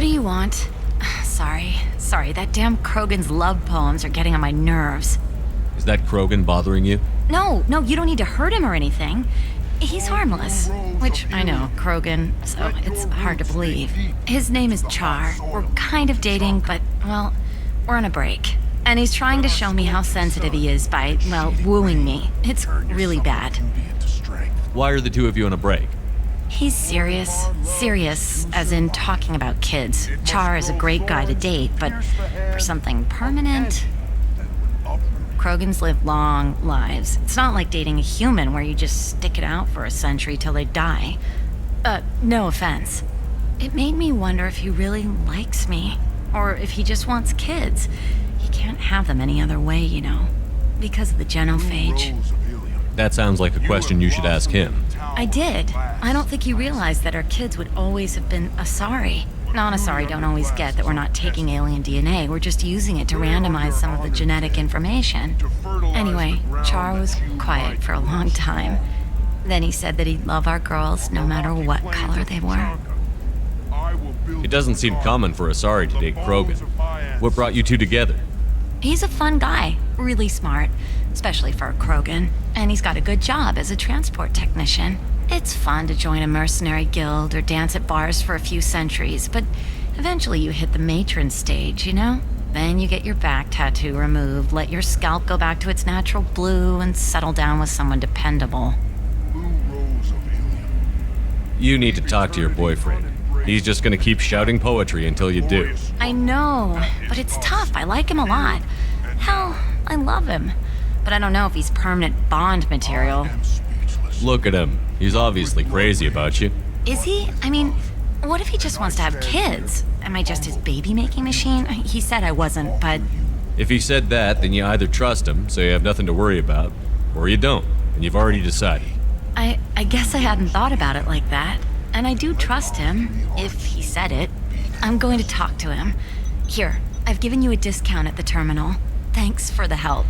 do you want? Sorry, that damn Krogan's love poems are getting on my nerves. Is that Krogan bothering you? No, you don't need to hurt him or anything. He's harmless. Which, I know, Krogan, so it's hard to believe. His name is Char. We're kind of dating, but, well, we're on a break. And he's trying to show me how sensitive he is by, well, wooing me. It's really bad. Why are the two of you on a break? He's serious. Serious, as in talking about kids. Char is a great guy to date, but for something permanent... Krogans live long lives. It's not like dating a human where you just stick it out for a century till they die. No offense. It made me wonder if he really likes me, or if he just wants kids. He can't have them any other way, you know, because of the genophage. That sounds like a question you should ask him. I did. I don't think he realized that our kids would always have been Asari. Non-Asari don't always get that we're not taking alien DNA, we're just using it to randomize some of the genetic information. Anyway, Char was quiet for a long time. Then he said that he'd love our girls no matter what color they were. It doesn't seem common for Asari to date Krogan. What brought you two together? He's a fun guy, really smart, especially for a Krogan, and he's got a good job as a transport technician. It's fun to join a mercenary guild or dance at bars for a few centuries, but eventually you hit the matron stage, you know? Then you get your back tattoo removed, let your scalp go back to its natural blue, and settle down with someone dependable. You need to talk to your boyfriend. He's just gonna keep shouting poetry until you do. I know, but it's tough. I like him a lot. Hell, I love him. But I don't know if he's permanent Bond material. Look at him. He's obviously crazy about you. Is he? I mean, what if he just wants to have kids? Am I just his baby-making machine? He said I wasn't, but... If he said that, then you either trust him, so you have nothing to worry about, or you don't, and you've already decided. I guess I hadn't thought about it like that. And I do trust him, if he said it. I'm going to talk to him. Here, I've given you a discount at the terminal. Thanks for the help.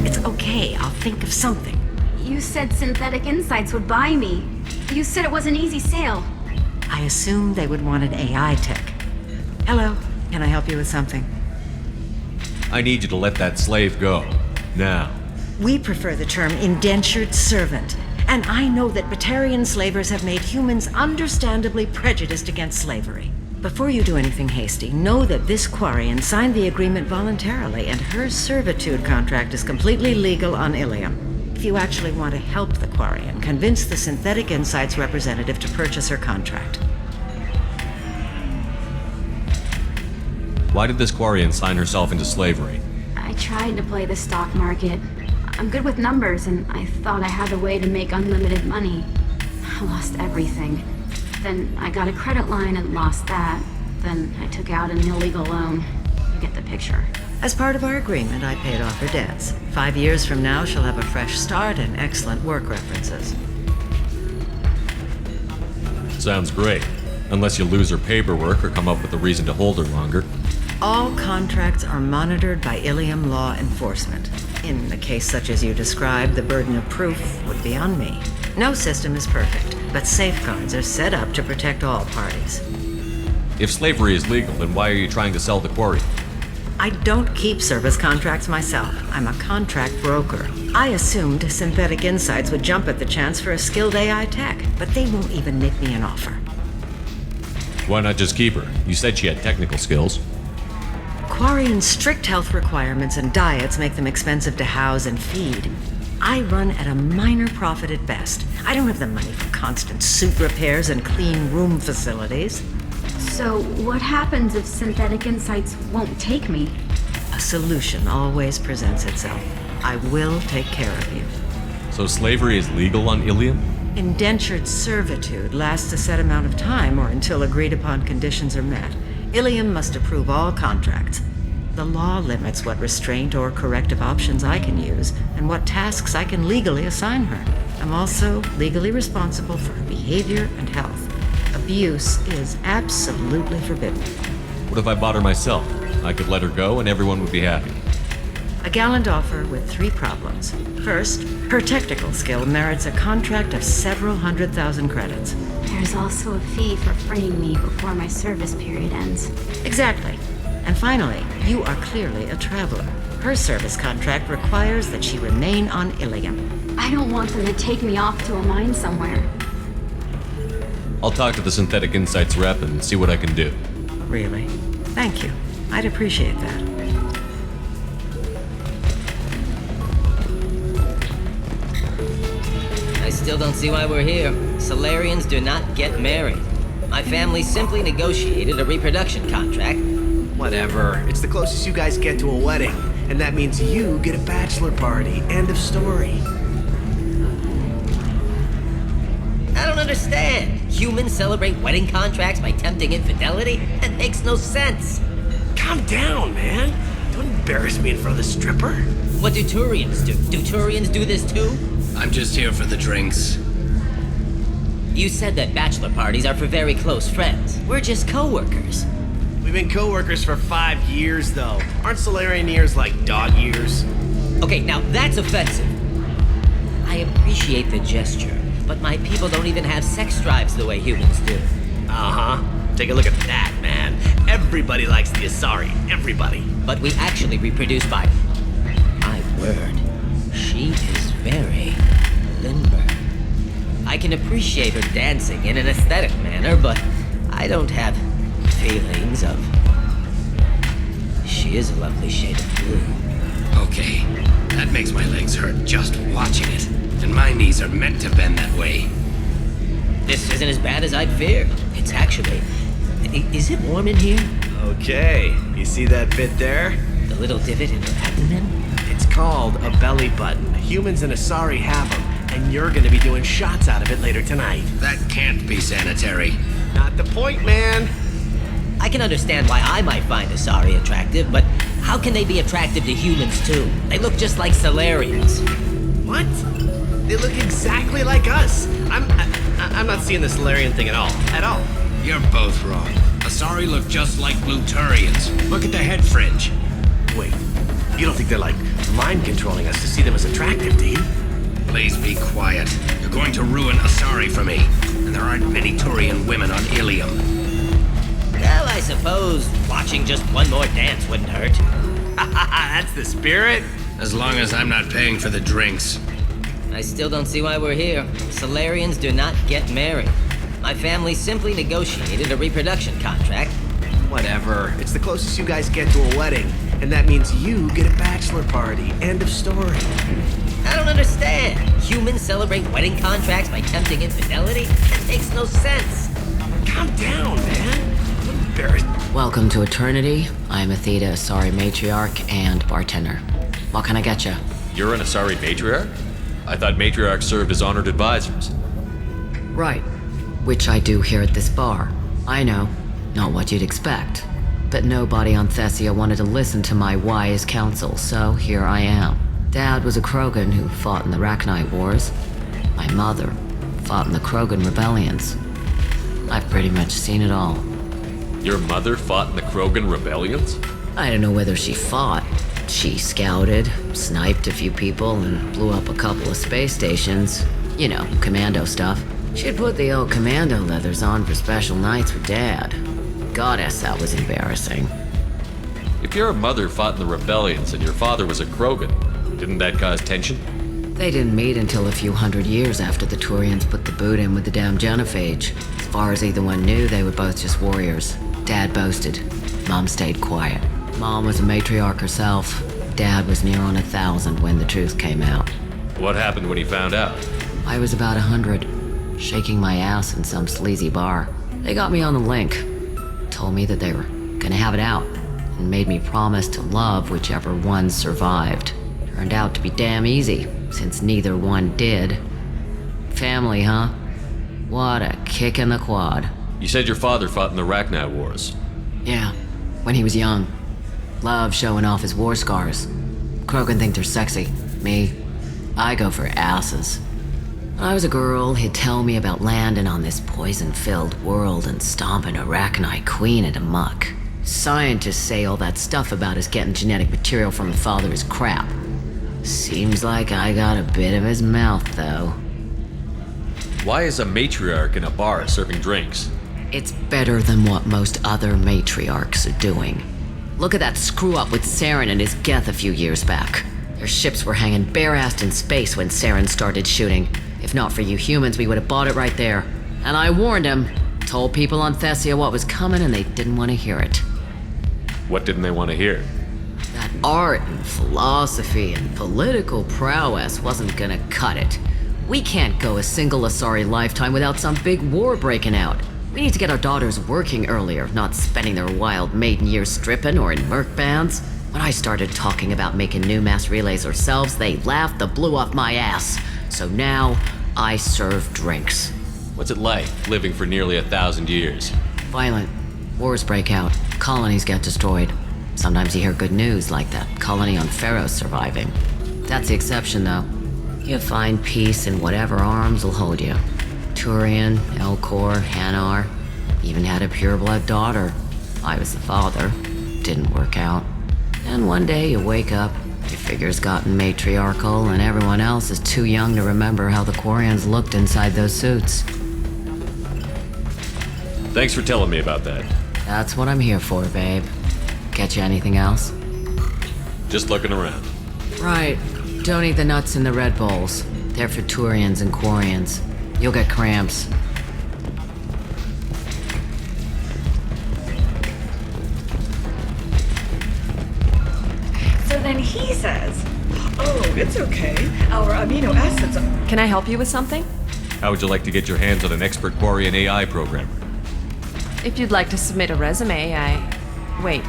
It's okay, I'll think of something. You said Synthetic Insights would buy me. You said it was an easy sale. I assumed they would want an AI tech. Hello, can I help you with something? I need you to let that slave go. Now. We prefer the term indentured servant. And I know that Batarian slavers have made humans understandably prejudiced against slavery. Before you do anything hasty, know that this Quarian signed the agreement voluntarily, and her servitude contract is completely legal on Ilium. If you actually want to help the Quarian, convince the Synthetic Insights representative to purchase her contract. Why did this Quarian sign herself into slavery? I tried to play the stock market. I'm good with numbers, and I thought I had a way to make unlimited money. I lost everything. Then I got a credit line and lost that. Then I took out an illegal loan. You get the picture. As part of our agreement, I paid off her debts. 5 years from now, she'll have a fresh start and excellent work references. Sounds great. Unless you lose her paperwork or come up with a reason to hold her longer. All contracts are monitored by Ilium law enforcement. In a case such as you described, the burden of proof would be on me. No system is perfect, but safeguards are set up to protect all parties. If slavery is legal, then why are you trying to sell the quarry? I don't keep service contracts myself. I'm a contract broker. I assumed Synthetic Insights would jump at the chance for a skilled AI tech, but they won't even make me an offer. Why not just keep her? You said she had technical skills. Quarian's strict health requirements and diets make them expensive to house and feed. I run at a minor profit at best. I don't have the money for constant suit repairs and clean room facilities. So what happens if Synthetic Insights won't take me? A solution always presents itself. I will take care of you. So slavery is legal on Ilium? Indentured servitude lasts a set amount of time or until agreed upon conditions are met. Ilium must approve all contracts. The law limits what restraint or corrective options I can use and what tasks I can legally assign her. I'm also legally responsible for her behavior and health. Abuse is absolutely forbidden. What if I bought her myself? I could let her go and everyone would be happy. A gallant offer with 3 problems. First, her technical skill merits a contract of several 100,000 credits. There's also a fee for freeing me before my service period ends. Exactly. And finally, you are clearly a traveler. Her service contract requires that she remain on Ilium. I don't want them to take me off to a mine somewhere. I'll talk to the Synthetic Insights rep and see what I can do. Really? Thank you. I'd appreciate that. I still don't see why we're here. Solarians do not get married. My family simply negotiated a reproduction contract. Whatever. It's the closest you guys get to a wedding. And that means you get a bachelor party. End of story. I don't understand. Humans celebrate wedding contracts by tempting infidelity? That makes no sense. Calm down, man. Don't embarrass me in front of the stripper. What do Turians do? Do Turians do this too? I'm just here for the drinks. You said that bachelor parties are for very close friends. We're just co-workers. We've been co-workers for 5 years, though. Aren't Solarian years like dog years? Okay, now that's offensive. I appreciate the gesture, but my people don't even have sex drives the way humans do. Uh-huh. Take a look at that, man. Everybody likes the Asari. Everybody. But we actually reproduce by... My word. She is very limber. I can appreciate her dancing in an aesthetic manner, but I don't have feelings of... She is a lovely shade of blue. Okay, that makes my legs hurt just watching it. And my knees are meant to bend that way. This isn't as bad as I'd feared. It's actually... Is it warm in here? Okay. You see that bit there? The little divot in her abdomen? It's called a belly button. Humans and Asari have them, and you're gonna be doing shots out of it later tonight. That can't be sanitary. Not the point, man. I can understand why I might find Asari attractive, but how can they be attractive to humans too? They look just like Solarians. What? They look exactly like us. I'm not seeing the Solarian thing at all. At all. You're both wrong. Asari look just like blue Turians. Look at the head fringe. Wait, you don't think they're like mind controlling us to see them as attractive, do you? Please be quiet. You're going to ruin Asari for me. And there aren't many Turian women on Ilium. Well, I suppose watching just one more dance wouldn't hurt. That's the spirit. As long as I'm not paying for the drinks. I still don't see why we're here. Solarians do not get married. My family simply negotiated a reproduction contract. Whatever. It's the closest you guys get to a wedding. And that means you get a bachelor party. End of story. I don't understand. Humans celebrate wedding contracts by tempting infidelity? That makes no sense. Calm down, man. Don't embarrass. Welcome to Eternity. I'm Athena Asari Matriarch and bartender. What can I get you? You're an Asari matriarch? I thought matriarchs served as honored advisors. Right. Which I do here at this bar. I know, not what you'd expect. But nobody on Thessia wanted to listen to my wise counsel, so here I am. Dad was a Krogan who fought in the Rachni Wars. My mother fought in the Krogan rebellions. I've pretty much seen it all. Your mother fought in the Krogan rebellions? I don't know whether she fought. She scouted, sniped a few people, and blew up a couple of space stations. You know, commando stuff. She'd put the old commando leathers on for special nights with Dad. Goddess, that was embarrassing. If your mother fought in the rebellions and your father was a Krogan, didn't that cause tension? They didn't meet until a few hundred years after the Turians put the boot in with the damn genophage. As far as either one knew, they were both just warriors. Dad boasted. Mom stayed quiet. Mom was a matriarch herself. Dad was near on 1,000 when the truth came out. What happened when he found out? I was about 100, shaking my ass in some sleazy bar. They got me on the link. Told me that they were gonna have it out, and made me promise to love whichever one survived. Turned out to be damn easy, since neither one did. Family, huh? What a kick in the quad. You said your father fought in the Rachni Wars. Yeah, when he was young. Loved showing off his war scars. Krogan think they're sexy. Me, I go for asses. When I was a girl, he'd tell me about landing on this poison-filled world and stomping a Rachni queen into muck. Scientists say all that stuff about us getting genetic material from the father is crap. Seems like I got a bit of his mouth, though. Why is a matriarch in a bar serving drinks? It's better than what most other matriarchs are doing. Look at that screw-up with Saren and his Geth a few years back. Their ships were hanging bare-assed in space when Saren started shooting. If not for you humans, we would have bought it right there. And I warned him. Told people on Thessia what was coming and they didn't want to hear it. What didn't they want to hear? That art and philosophy and political prowess wasn't gonna cut it. We can't go a single Asari lifetime without some big war breaking out. We need to get our daughters working earlier, not spending their wild maiden years stripping or in merc bands. When I started talking about making new mass relays ourselves, they laughed the blue off my ass. So now, I serve drinks. What's it like, living for nearly 1,000 years? Violent. Wars break out. Colonies get destroyed. Sometimes you hear good news, like that colony on Pharaoh surviving. That's the exception, though. You find peace in whatever arms will hold you. Turian, Elcor, Hanar. Even had a pureblood daughter. I was the father. Didn't work out. And one day you wake up, your figure's gotten matriarchal, and everyone else is too young to remember how the Quarians looked inside those suits. Thanks for telling me about that. That's what I'm here for, babe. Get you anything else? Just looking around. Right. Don't eat the nuts in the Red Bowls. They're for Turians and Quarians. You'll get cramps. So then he says, "Oh, it's okay. Our amino acids are..." Can I help you with something? How would you like to get your hands on an expert Quarian AI programmer? If you'd like to submit a resume, Wait.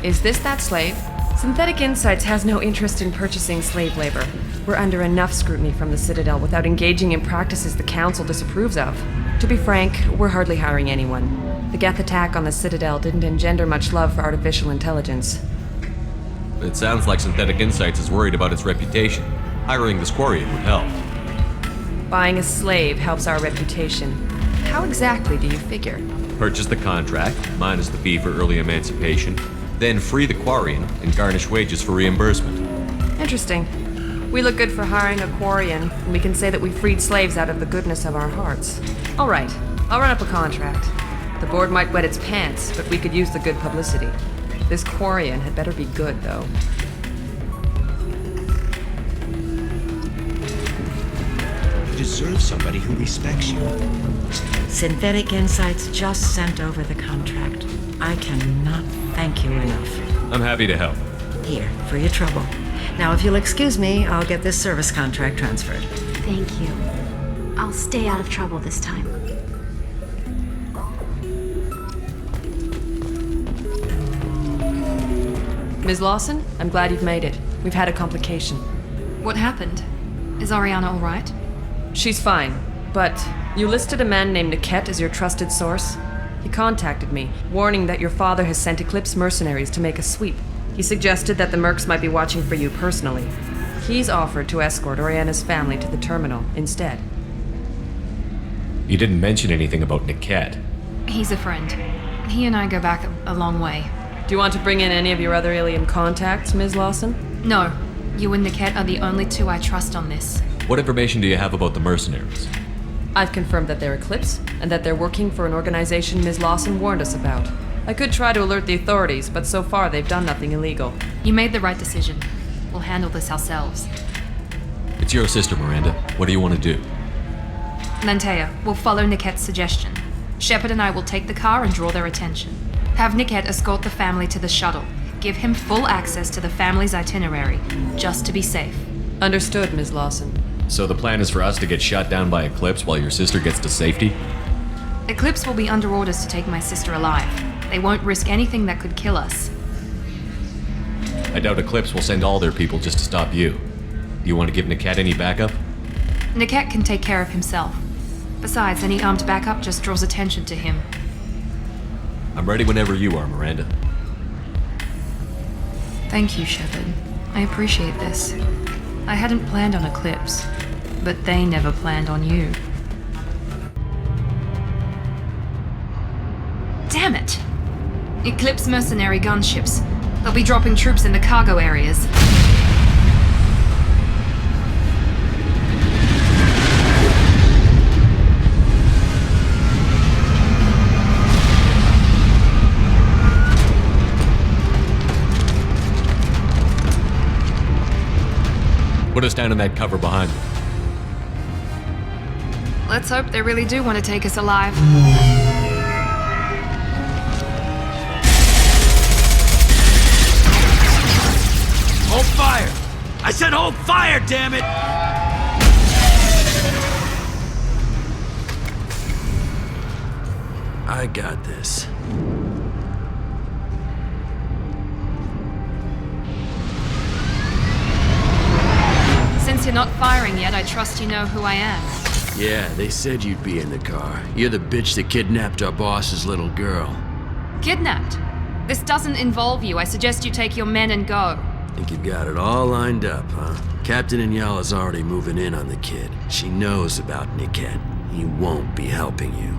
Is this that slave? Synthetic Insights has no interest in purchasing slave labor. We're under enough scrutiny from the Citadel without engaging in practices the Council disapproves of. To be frank, we're hardly hiring anyone. The Geth attack on the Citadel didn't engender much love for artificial intelligence. It sounds like Synthetic Insights is worried about its reputation. Hiring this Quarian would help. Buying a slave helps our reputation. How exactly do you figure? Purchase the contract, minus the fee for early emancipation, then free the Quarian and garnish wages for reimbursement. Interesting. We look good for hiring a Quarian, and we can say that we freed slaves out of the goodness of our hearts. All right, I'll run up a contract. The board might wet its pants, but we could use the good publicity. This Quarian had better be good, though. You deserve somebody who respects you. Synthetic Insights just sent over the contract. I cannot thank you enough. I'm happy to help. Here, for your trouble. Now, if you'll excuse me, I'll get this service contract transferred. Thank you. I'll stay out of trouble this time. Ms. Lawson, I'm glad you've made it. We've had a complication. What happened? Is Ariana all right? She's fine, but you listed a man named Niket as your trusted source. He contacted me, warning that your father has sent Eclipse mercenaries to make a sweep. He suggested that the Mercs might be watching for you personally. He's offered to escort Oriana's family to the terminal instead. You didn't mention anything about Niket. He's a friend. He and I go back a long way. Do you want to bring in any of your other alien contacts, Ms. Lawson? No. You and Niket are the only two I trust on this. What information do you have about the mercenaries? I've confirmed that they're Eclipse, and that they're working for an organization Ms. Lawson warned us about. I could try to alert the authorities, but so far they've done nothing illegal. You made the right decision. We'll handle this ourselves. It's your sister, Miranda. What do you want to do? Lantea, we'll follow Niket's suggestion. Shepard and I will take the car and draw their attention. Have Niket escort the family to the shuttle. Give him full access to the family's itinerary, just to be safe. Understood, Ms. Lawson. So the plan is for us to get shot down by Eclipse while your sister gets to safety? Eclipse will be under orders to take my sister alive. They won't risk anything that could kill us. I doubt Eclipse will send all their people just to stop you. Do you want to give Niket any backup? Niket can take care of himself. Besides, any armed backup just draws attention to him. I'm ready whenever you are, Miranda. Thank you, Shepard. I appreciate this. I hadn't planned on Eclipse, but they never planned on you. Damn it! Eclipse mercenary gunships. They'll be dropping troops in the cargo areas. Put us down in that cover behind me. Let's hope they really do want to take us alive. Hold fire! I said hold fire, damn it! I got this. Since you're not firing yet, I trust you know who I am. Yeah, they said you'd be in the car. You're the bitch that kidnapped our boss's little girl. Kidnapped? This doesn't involve you. I suggest you take your men and go. Think you've got it all lined up, huh? Captain Inyala's already moving in on the kid. She knows about Niket. He won't be helping you.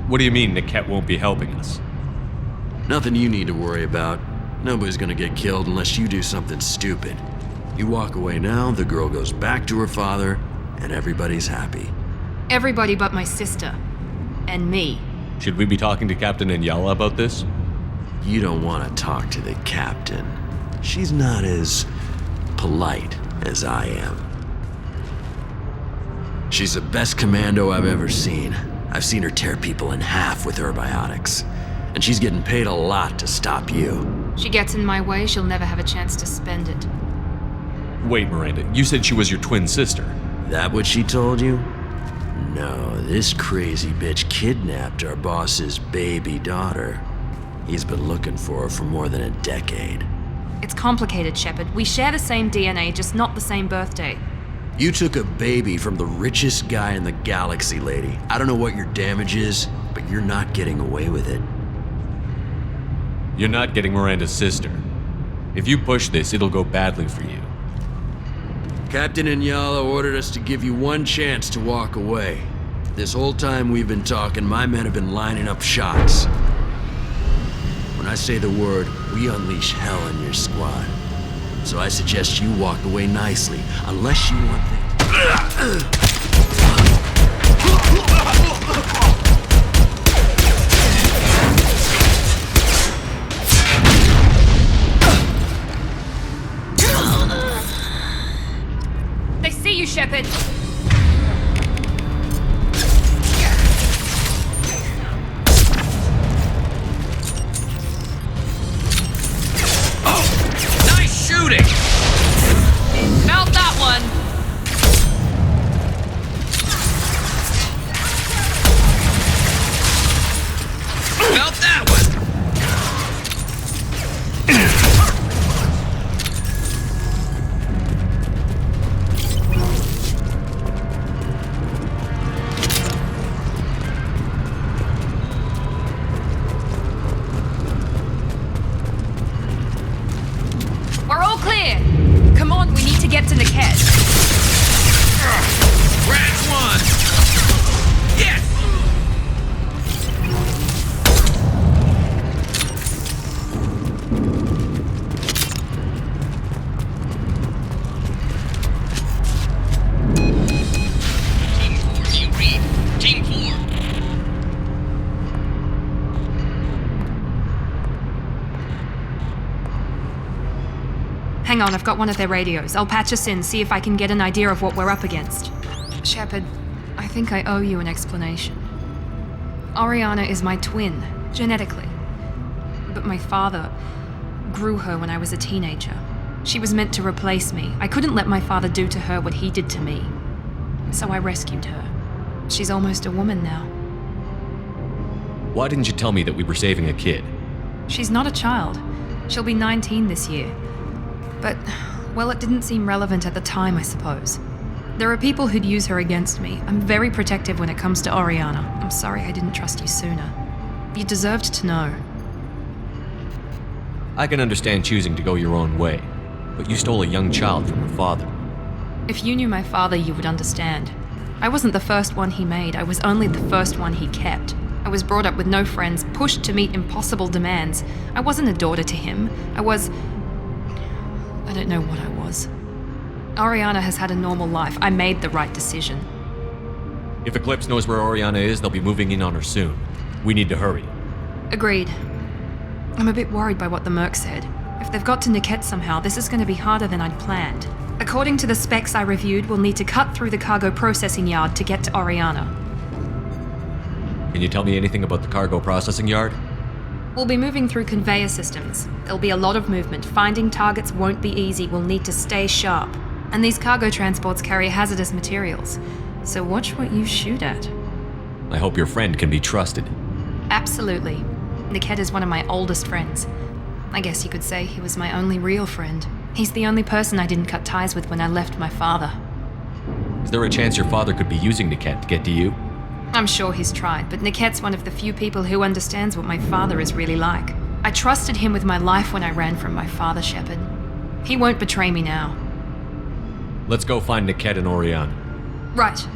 What do you mean Niket won't be helping us? Nothing you need to worry about. Nobody's gonna get killed unless you do something stupid. You walk away now, the girl goes back to her father, and everybody's happy. Everybody but my sister. And me. Should we be talking to Captain Inyala about this? You don't want to talk to the captain. She's not as polite as I am. She's the best commando I've ever seen. I've seen her tear people in half with her biotics. And she's getting paid a lot to stop you. She gets in my way, she'll never have a chance to spend it. Wait, Miranda, you said she was your twin sister. That what she told you? No, this crazy bitch kidnapped our boss's baby daughter. He's been looking for her for more than a decade. It's complicated, Shepard. We share the same DNA, just not the same birthday. You took a baby from the richest guy in the galaxy, lady. I don't know what your damage is, but you're not getting away with it. You're not getting Miranda's sister. If you push this, it'll go badly for you. Captain Inyala ordered us to give you one chance to walk away. This whole time we've been talking, my men have been lining up shots. When I say the word, we unleash hell in your squad. So I suggest you walk away nicely, unless you want things. They see you, Shepard! Shooting! Found that one! Found that one! We're all clear! Come on, we need to get to Niket. Scratch one! Yes! Team 4, do you read? Team 4. Hang on, I've got one of their radios. I'll patch us in, see if I can get an idea of what we're up against. Shepard, I think I owe you an explanation. Oriana is my twin, genetically. But my father grew her when I was a teenager. She was meant to replace me. I couldn't let my father do to her what he did to me. So I rescued her. She's almost a woman now. Why didn't you tell me that we were saving a kid? She's not a child. She'll be 19 this year. But, well, it didn't seem relevant at the time, I suppose. There are people who'd use her against me. I'm very protective when it comes to Oriana. I'm sorry I didn't trust you sooner. You deserved to know. I can understand choosing to go your own way, but you stole a young child from her father. If you knew my father, you would understand. I wasn't the first one he made. I was only the first one he kept. I was brought up with no friends, pushed to meet impossible demands. I wasn't a daughter to him. I don't know what I was. Oriana has had a normal life. I made the right decision. If Eclipse knows where Oriana is, they'll be moving in on her soon. We need to hurry. Agreed. I'm a bit worried by what the Merc said. If they've got to Niket somehow, this is going to be harder than I'd planned. According to the specs I reviewed, we'll need to cut through the cargo processing yard to get to Oriana. Can you tell me anything about the cargo processing yard? We'll be moving through conveyor systems. There'll be a lot of movement. Finding targets won't be easy. We'll need to stay sharp. And these cargo transports carry hazardous materials. So watch what you shoot at. I hope your friend can be trusted. Absolutely. Niket is one of my oldest friends. I guess you could say he was my only real friend. He's the only person I didn't cut ties with when I left my father. Is there a chance your father could be using Niket to get to you? I'm sure he's tried, but Niket's one of the few people who understands what my father is really like. I trusted him with my life when I ran from my father, Shepard. He won't betray me now. Let's go find Niket and Oriana. Right.